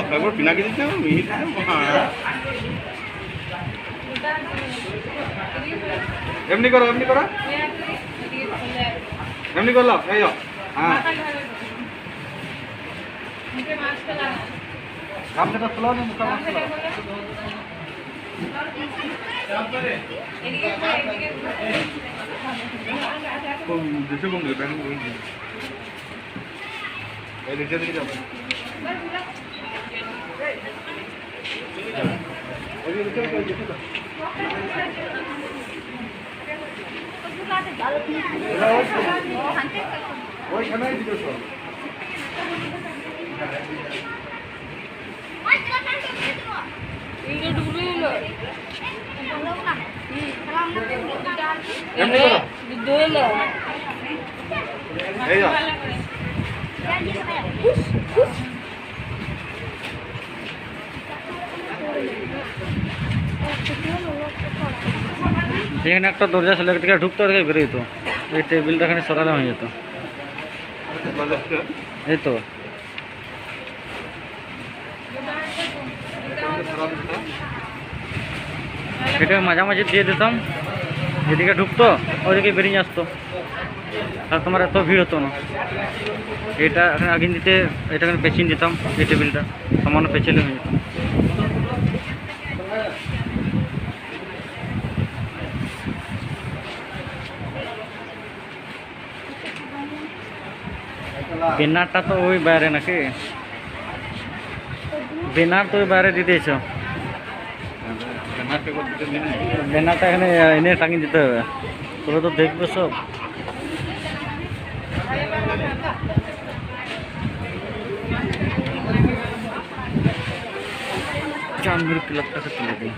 একবার পিনাকি দিতে এমনি করো এমনি করো এমনি করলাম এই হ্যাঁ গামছাটা খোলাও না মুখটা মাছ খোলাও দেশে কম দেবে ব্যাংক এই নিচে দিকে যাবো ওইখানেই দিতে সব এখানে একটা দরজা ছিল থেকে ঢুকতে থেকে বেরোতো এই টেবিলটা এখানে সরানো হয়ে যেত এই তো এটা মাঝামাঝি দিয়ে দিতাম যেদিকে ঢুকতো ওইদিকে বেরিয়ে আসতো আর তোমার এত ভিড় হতো না এটা এখানে আগে দিতে এটা এখানে পেছিয়ে দিতাম এই টেবিলটা সামান্য পেছালে হয়ে যেত বেনারটা তো ওই বাইরে নাকি বেনার তো ওই বাইরে দিয়ে দিয়েছ বেনারটা এখানে এনে টাঙিয়ে দিতে হবে তোরা তো দেখবে সব জাহাঙ্গীর ক্লাবটাকে তুলে দিই